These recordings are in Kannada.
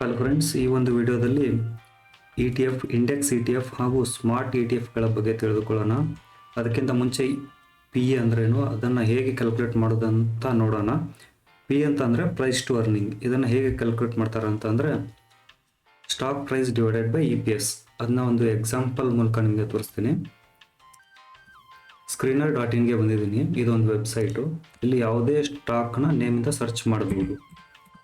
ಹಲೋ ಫ್ರೆಂಡ್ಸ್, ಈ ಒಂದು ವಿಡಿಯೋದಲ್ಲಿ ETF ಇಂಡೆಕ್ಸ್ ETF ಹಾಗೂ ಸ್ಮಾರ್ಟ್ ETFಗಳ ಬಗ್ಗೆ ತಿಳಿದುಕೊಳ್ಳೋಣ. ಅದಕ್ಕಿಂತ ಮುಂಚೆ ಪಿ ಅಂದ್ರೇನು, ಅದನ್ನು ಹೇಗೆ ಕ್ಯಾಲ್ಕುಲೇಟ್ ಮಾಡೋದಂತ ನೋಡೋಣ. ಪಿ ಅಂತ ಅಂದರೆ ಪ್ರೈಸ್ ಟು ಅರ್ನಿಂಗ್. ಇದನ್ನು ಹೇಗೆ ಕ್ಯಾಲ್ಕುಲೇಟ್ ಮಾಡ್ತಾರೆ ಅಂತಂದರೆ stock price divided by EPS. ಅದನ್ನ ಒಂದು ಎಕ್ಸಾಂಪಲ್ ಮೂಲಕ ನಿಮಗೆ ತೋರಿಸ್ತೀನಿ. screener.inಗೆ ಬಂದಿದ್ದೀನಿ. ಇದೊಂದು ವೆಬ್ಸೈಟು. ಇಲ್ಲಿ ಯಾವುದೇ ಸ್ಟಾಕ್ನ ನೇಮಿಂದ ಸರ್ಚ್ ಮಾಡಬಹುದು.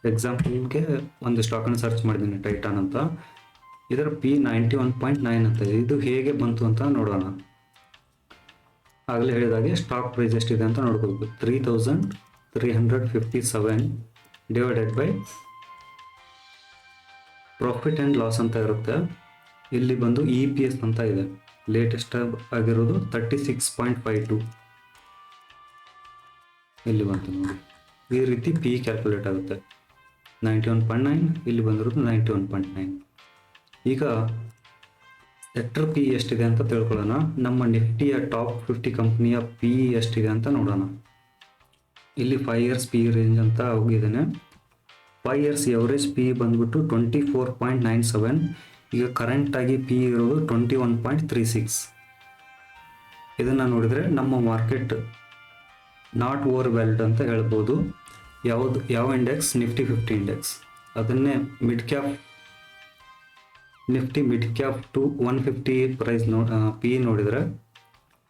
ಎಕ್ಸಾಂಪಲ್ಗೆ ಒಂದು ಸ್ಟಾಕನ್ನು ಸರ್ಚ್ ಮಾಡಿದ್ದೀನಿ, ಟೈಟಾನ್ ಅಂತ. ಇದರ ಪಿ 91.9 ಅಂತ ಇದೆ. ಇದು ಹೇಗೆ ಬಂತು ಅಂತ ನೋಡೋಣ. ಆಗಲೇ ಹೇಳಿದಾಗೆ ಸ್ಟಾಕ್ ಪ್ರೈಸ್ ಎಷ್ಟಿದೆ ಅಂತ ನೋಡ್ಬೋದು. 3357 divided by profit and loss ಅಂತ ಇರುತ್ತೆ. ಇಲ್ಲಿ ಬಂದು EPS ಅಂತ ಇದೆ. ಲೇಟೆಸ್ಟ್ ಆಗಿರೋದು 36.52 ಇಲ್ಲಿ ಬಂತು ನೋಡಿ. ಈ ರೀತಿ ಪಿ ಕ್ಯಾಲ್ಕುಲೇಟ್ ಆಗುತ್ತೆ. 91.9 ಇಲ್ಲಿ ಬಂದಿರೋದು 91.9. ಈಗ ಸೆಕ್ಟರ್ ಪಿ ಎಷ್ಟಿದೆ ಅಂತ ತಿಳ್ಕೊಳ್ಳೋಣ. ನಮ್ಮ ನಿಫ್ಟಿಯ ಟಾಪ್ 50 ಕಂಪ್ನಿಯ ಪಿ ಎಷ್ಟಿದೆ ಅಂತ ನೋಡೋಣ. ಇಲ್ಲಿ 5 ಇಯರ್ಸ್ ಪಿ ರೇಂಜ್ ಅಂತ ಹೋಗಿದ್ದೇನೆ. 5 ಇಯರ್ಸ್ ಎವರೇಜ್ ಪಿ ಬಂದ್ಬಿಟ್ಟು 24.97. ಈಗ ಕರೆಂಟಾಗಿ ಪಿ ಇರೋದು 21.36. ಇದನ್ನು ನೋಡಿದರೆ ನಮ್ಮ ಮಾರ್ಕೆಟ್ ನಾಟ್ ಓವರ್ ವ್ಯಾಲ್ಯೂಡ್ ಅಂತ ಹೇಳ್ಬೋದು. ಯಾವ ಇಂಡೆಕ್ಸ್? Nifty 50 index. ಅದನ್ನೇ Nifty mid cap to 150 price P ನೋಡಿದರೆ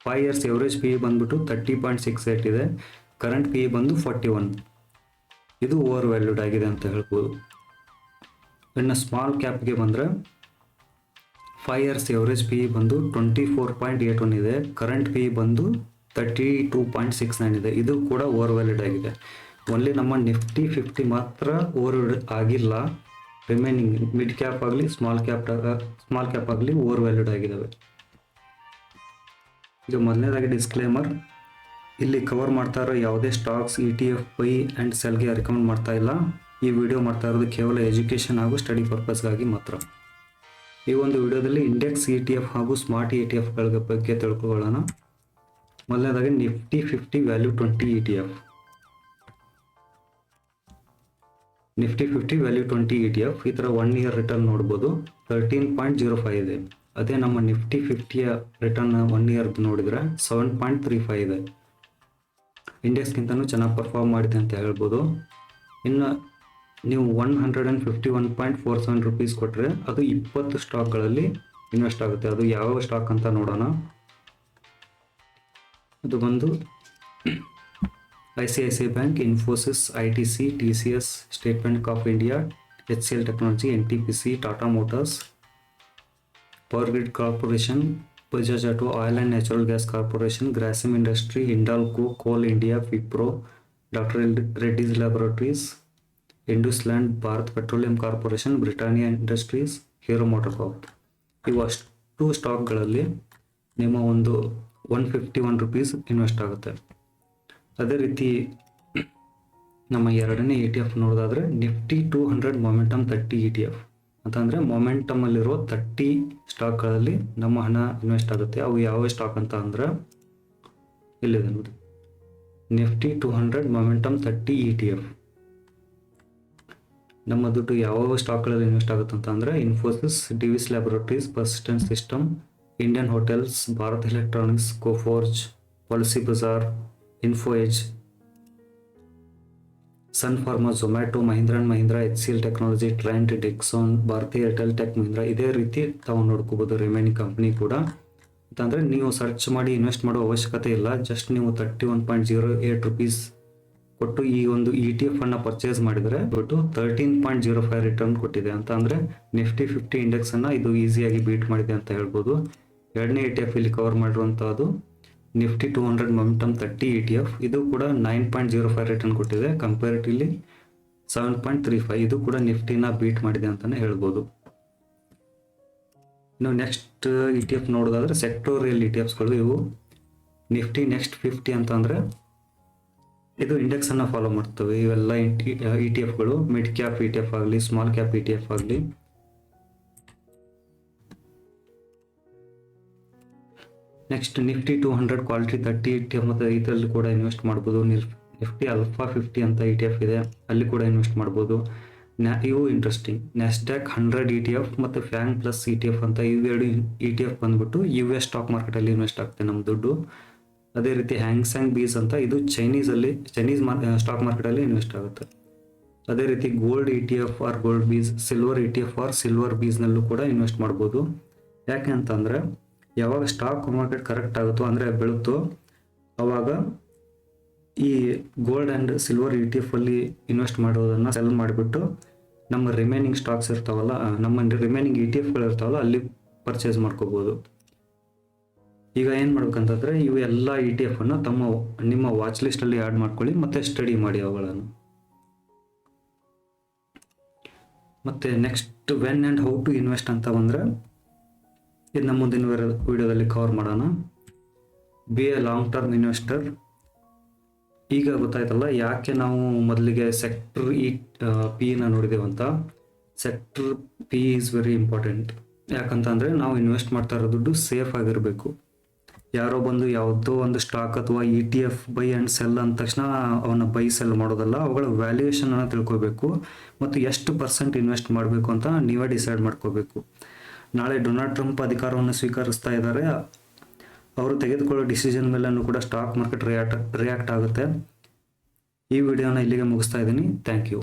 5 ಇಯರ್ಸ್ ಎವರೇಜ್ ಪಿ ಬಂದ್ಬಿಟ್ಟು 30.68 ಇದೆ. ಕರೆಂಟ್ ಪಿ ಬಂದು 41. ಇದು ಓವರ್ ವ್ಯಾಲ್ಯೂಡ್ ಆಗಿದೆ ಅಂತ ಹೇಳ್ಬೋದು. ಇನ್ನು ಸ್ಮಾಲ್ ಕ್ಯಾಪ್ಗೆ ಬಂದರೆ 5 ಇಯರ್ಸ್ ಎವರೇಜ್ ಪಿ ಬಂದು 24.81 ಇದೆ. ಕರೆಂಟ್ ಪಿ ಬಂದು 32.69 ಇದೆ. ಇದು ಕೂಡ ಓವರ್ ವ್ಯಾಲ್ಯೂಡ್ ಆಗಿದೆ. ಓನ್ಲಿ ನಮ್ಮ ನಿಫ್ಟಿ 50 ಮಾತ್ರ ಓವರ್ ಆಗಿಲ್ಲ. ರಿಮೈನಿಂಗ್ ಮಿಡ್ ಕ್ಯಾಪ್ ಆಗಲಿ ಸ್ಮಾಲ್ ಕ್ಯಾಪ್ ಆಗಲಿ ಓವರ್ ವ್ಯಾಲ್ಯೂಡ್ ಆಗಿದ್ದಾವೆ. ಈಗ ಮೊದಲನೇದಾಗಿ ಡಿಸ್ಕ್ಲೇಮರ್. ಇಲ್ಲಿ ಕವರ್ ಮಾಡ್ತಾ ಇರೋ ಯಾವುದೇ ಸ್ಟಾಕ್ಸ್ ETF ಬೈ ಆ್ಯಂಡ್ ಸೆಲ್ಗೆ ರೆಕಮೆಂಡ್ ಮಾಡ್ತಾ ಇಲ್ಲ. ಈ ವಿಡಿಯೋ ಮಾಡ್ತಾ ಇರೋದು ಕೇವಲ ಎಜುಕೇಷನ್ ಹಾಗೂ ಸ್ಟಡಿ ಪರ್ಪಸ್ಗಾಗಿ ಮಾತ್ರ. ಈ ಒಂದು ವಿಡಿಯೋದಲ್ಲಿ ಇಂಡೆಕ್ಸ್ ETF ಹಾಗೂ ಸ್ಮಾರ್ಟ್ ETFಗಳ ಬಗ್ಗೆ ತಿಳ್ಕೊಳ್ಳೋಣ. ಮೊದಲನೇದಾಗಿ Nifty 50 value 20 ETF. Nifty 50 value 20 ETF ಈ ಥರ 1 ಇಯರ್ ರಿಟರ್ನ್ ನೋಡ್ಬೋದು. 13.05 ಇದೆ. ಅದೇ ನಮ್ಮ ನಿಫ್ಟಿ 50ಯ ರಿಟರ್ನ್ 1 ಇಯರ್ ನೋಡಿದರೆ 7.35 ಇದೆ. ಇಂಡೆಕ್ಸ್ಗಿಂತನೂ ಚೆನ್ನಾಗಿ ಪರ್ಫಾರ್ಮ್ ಮಾಡಿದೆ ಅಂತ ಹೇಳ್ಬೋದು. ಇನ್ನು ನೀವು 151.47 ರೂಪೀಸ್ ಕೊಟ್ಟರೆ ಅದು 20 ಸ್ಟಾಕ್ಗಳಲ್ಲಿ ಇನ್ವೆಸ್ಟ್ ಆಗುತ್ತೆ. ಅದು ಯಾವ ಸ್ಟಾಕ್ ಅಂತ ನೋಡೋಣ. ಅದು ಬಂದು ICICI bank, Infosys, ITC, TCS, State Bank of India, HCL Technology, NTPC, Tata Motors, Power Grid Corporation, Bajaj Auto, Oil and Natural Gas Corporation, Grasim Industry, Hindalco, Coal India, Wipro, Doctor Reddy's Laboratories, IndusInd, Bharat Petroleum Corporation, Britannia Industries, Hero MotoCorp ಅಷ್ಟು ಸ್ಟಾಕ್ಗಳಲ್ಲಿ ನಿಮ್ಮ ಒಂದು 151 ರೂಪೀಸ್ ಇನ್ವೆಸ್ಟ್ ಆಗುತ್ತೆ. ಅದೇ ರೀತಿ ನಮ್ಮ ಎರಡನೇ ETF ನೋಡೋದಾದರೆ ನಿಫ್ಟಿ 200 ಮೊಮೆಂಟಮ್ 30 ETF ಅಂತಂದರೆ ಮೊಮೆಂಟಮಲ್ಲಿರೋ 30 ಸ್ಟಾಕ್ಗಳಲ್ಲಿ ನಮ್ಮ ಹಣ ಇನ್ವೆಸ್ಟ್ ಆಗುತ್ತೆ. ಅವು ಯಾವ ಸ್ಟಾಕ್ ಅಂತ ಅಂದರೆ ಇಲ್ಲಿದೆ ನೋಡಿ, ನಿಫ್ಟಿ 200 ಮೊಮೆಂಟಮ್ 30 ETF. ನಮ್ಮ ದುಡ್ಡು ಯಾವ ಸ್ಟಾಕ್ಗಳಲ್ಲಿ ಇನ್ವೆಸ್ಟ್ ಆಗುತ್ತೆ ಅಂತ ಅಂದರೆ ಇನ್ಫೋಸಿಸ್, ಡಿವಿಸ್ ಲ್ಯಾಬೊರೇಟರೀಸ್, ಪರ್ಸಿಸ್ಟೆಂಟ್ ಸಿಸ್ಟಮ್, ಇಂಡಿಯನ್ ಹೋಟೆಲ್ಸ್, ಭಾರತ್ ಎಲೆಕ್ಟ್ರಾನಿಕ್ಸ್, ಕೋಫೋರ್ಜ್, ಪಾಲಿಸಿ ಬಜಾರ್, ಇನ್ಫೋ ಎಜ್, ಸನ್ ಫಾರ್ಮಾ, ಝೊಮ್ಯಾಟೊ, ಮಹೀಂದ್ರ ಆ್ಯಂಡ್ ಮಹೀಂದ್ರ, HCL ಟೆಕ್ನಾಲಜಿ, ಟ್ರೆಂಟ್, ಡಿಕ್ಸಾನ್, ಭಾರತಿ ಏರ್ಟೆಲ್, ಟೆಕ್ ಮಹೀಂದ್ರ. ಇದೇ ರೀತಿ ತಾವು ನೋಡ್ಕೋಬೋದು ರಿಮೈನಿಂಗ್ ಕಂಪ್ನಿ ಕೂಡ. ಅಂತಂದರೆ ನೀವು ಸರ್ಚ್ ಮಾಡಿ ಇನ್ವೆಸ್ಟ್ ಮಾಡೋ ಅವಶ್ಯಕತೆ ಇಲ್ಲ. ಜಸ್ಟ್ ನೀವು 31.08 ರೂಪೀಸ್ ಕೊಟ್ಟು ಈ ಒಂದು ETF ಅನ್ನು ಪರ್ಚೇಸ್ ಮಾಡಿದರೆ ಬಿಟ್ಟು 13.05 ರಿಟರ್ನ್ ಕೊಟ್ಟಿದೆ ಅಂತ ಅಂದರೆ ನಿಫ್ಟಿ 50 ಇಂಡೆಕ್ಸನ್ನು ಇದು ಈಸಿಯಾಗಿ ಬೀಟ್ ಮಾಡಿದೆ ಅಂತ ಹೇಳ್ಬೋದು. ಎರಡನೇ ETF ಇಲ್ಲಿ ಕವರ್ ಮಾಡಿರುವಂಥದ್ದು ನಿಫ್ಟಿ 200 ಮೊಮೆಂಟಮ್ 30 ETF. ಇದು ಕೂಡ 9.05 ರಿಟರ್ನ್ ಕೊಟ್ಟಿದೆ. ಕಂಪೇರಿಟಿವ್ಲಿ 7.35. ಇದು ಕೂಡ ನಿಫ್ಟಿನ ಬೀಟ್ ಮಾಡಿದೆ ಅಂತಲೇ ಹೇಳ್ಬೋದು. ಇನ್ನು ನೆಕ್ಸ್ಟ್ ETF ನೋಡೋದಾದರೆ ಸೆಕ್ಟೋರಿಯಲ್ ETFಸ್ಗಳು. ಇವು ನಿಫ್ಟಿ ನೆಕ್ಸ್ಟ್ 50 ಅಂತ ಅಂದರೆ ಇದು ಇಂಡೆಕ್ಸನ್ನು ಫಾಲೋ ಮಾಡ್ತವೆ. ಇವೆಲ್ಲ ETFಗಳು ಮಿಡ್ ಕ್ಯಾಪ್ ETF ಆಗಲಿ ಸ್ಮಾಲ್ ಕ್ಯಾಪ್ ETF ಆಗಲಿ. ನೆಕ್ಸ್ಟ್ ನಿಫ್ಟಿ 200 ಕ್ವಾಲಿಟಿ 30 ETF ಮತ್ತು ಇದರಲ್ಲಿ ಕೂಡ ಇನ್ವೆಸ್ಟ್ ಮಾಡ್ಬೋದು. ನಿಫ್ಟಿ ಅಲ್ಫಾ 50 ಅಂತ ETF ಇದೆ, ಅಲ್ಲಿ ಕೂಡ ಇನ್ವೆಸ್ಟ್ ಮಾಡ್ಬೋದು. ಇವು ಇಂಟ್ರೆಸ್ಟಿಂಗ್. ನ್ಯಾಸ್ಡ್ಯಾಕ್ 100 ETF ಮತ್ತು ಫ್ಯಾಂಗ್ ಪ್ಲಸ್ ETF ಅಂತ ಇವೆರಡು ETF ಬಂದ್ಬಿಟ್ಟು US ಸ್ಟಾಕ್ ಮಾರ್ಕೆಟಲ್ಲಿ ಇನ್ವೆಸ್ಟ್ ಆಗುತ್ತೆ ನಮ್ಮ ದುಡ್ಡು. ಅದೇ ರೀತಿ ಹ್ಯಾಂಗ್ಸೆಂಗ್ ಬೀಸ್ ಅಂತ ಇದು ಚೈನೀಸ್ ಸ್ಟಾಕ್ ಮಾರ್ಕೆಟಲ್ಲಿ ಇನ್ವೆಸ್ಟ್ ಆಗುತ್ತೆ. ಅದೇ ರೀತಿ gold ETF or gold bees, silver ETF or silver ಬೀಸ್ನಲ್ಲೂ ಕೂಡ ಇನ್ವೆಸ್ಟ್ ಮಾಡ್ಬೋದು. ಯಾಕೆ ಅಂತಂದರೆ ಯಾವಾಗ ಸ್ಟಾಕ್ ಮಾರ್ಕೆಟ್ ಕರೆಕ್ಟ್ ಆಗುತ್ತೋ ಅಂದರೆ ಬೆಳುತ್ತೋ ಆವಾಗ ಈ ಗೋಲ್ಡ್ ಆ್ಯಂಡ್ ಸಿಲ್ವರ್ ETF ಅಲ್ಲಿ ಇನ್ವೆಸ್ಟ್ ಮಾಡೋದನ್ನು ಸೆಲ್ ಮಾಡಿಬಿಟ್ಟು ನಮ್ಮ ರಿಮೈನಿಂಗ್ ಸ್ಟಾಕ್ಸ್ ಇರ್ತಾವಲ್ಲ, ನಮ್ಮ ರಿಮೈನಿಂಗ್ ETFಗಳು ಇರ್ತಾವಲ್ಲ ಅಲ್ಲಿ ಪರ್ಚೇಸ್ ಮಾಡ್ಕೋಬೋದು. ಈಗ ಏನು ಮಾಡ್ಬೇಕಂತಂದರೆ ಇವು ಎಲ್ಲ ETF-ಅನ್ನು ನಿಮ್ಮ ವಾಚ್ ಲಿಸ್ಟಲ್ಲಿ ಆ್ಯಡ್ ಮಾಡ್ಕೊಳ್ಳಿ ಮತ್ತು ಸ್ಟಡಿ ಮಾಡಿ ಅವುಗಳನ್ನು. ಮತ್ತು next when and how to invest ಅಂತ ಬಂದರೆ ಇದು ನಮ್ಮ ಮುಂದಿನ ವಿಡಿಯೋದಲ್ಲಿ ಕವರ್ ಮಾಡೋಣ. Be a long term investor. ಈಗ ಗೊತ್ತಾಯ್ತಲ್ಲ ಯಾಕೆ ನಾವು ಮೊದಲಿಗೆ ಸೆಕ್ಟರ್ P-ನ ನೋಡಿದೇವಂತ. Sector P is very important. ಯಾಕಂತಂದರೆ ನಾವು ಇನ್ವೆಸ್ಟ್ ಮಾಡ್ತಾ ಇರೋ ದುಡ್ಡು ಸೇಫ್ ಆಗಿರಬೇಕು. ಯಾರೋ ಬಂದು ಯಾವುದೋ ಒಂದು ಸ್ಟಾಕ್ ಅಥವಾ ETF ಬೈ ಆ್ಯಂಡ್ ಸೆಲ್ ಅಂದ ತಕ್ಷಣ ಅವನ್ನ ಬೈ ಸೆಲ್ ಮಾಡೋದಲ್ಲ, ಅವುಗಳ ವ್ಯಾಲ್ಯೂಯೇಷನನ್ನು ತಿಳ್ಕೋಬೇಕು ಮತ್ತು ಎಷ್ಟು % ಇನ್ವೆಸ್ಟ್ ಮಾಡಬೇಕು ಅಂತ ನೀವೇ ಡಿಸೈಡ್ ಮಾಡ್ಕೋಬೇಕು. ನಾಳೆ ಡೊನಾಲ್ಡ್ ಟ್ರಂಪ್ ಅಧಿಕಾರವನ್ನು ಸ್ವೀಕರಿಸ್ತಾ ಇದ್ದಾರೆ. ಅವರು ತೆಗೆದುಕೊಳ್ಳೋ ಡಿಸಿಷನ್ ಮೇಲೂ ಕೂಡ ಸ್ಟಾಕ್ ಮಾರ್ಕೆಟ್ ರಿಯಾಕ್ಟ್ ಆಗುತ್ತೆ. ಈ ವಿಡಿಯೋನ ಇಲ್ಲಿಗೆ ಮುಗಿಸ್ತಾ ಇದ್ದೀನಿ. Thank you.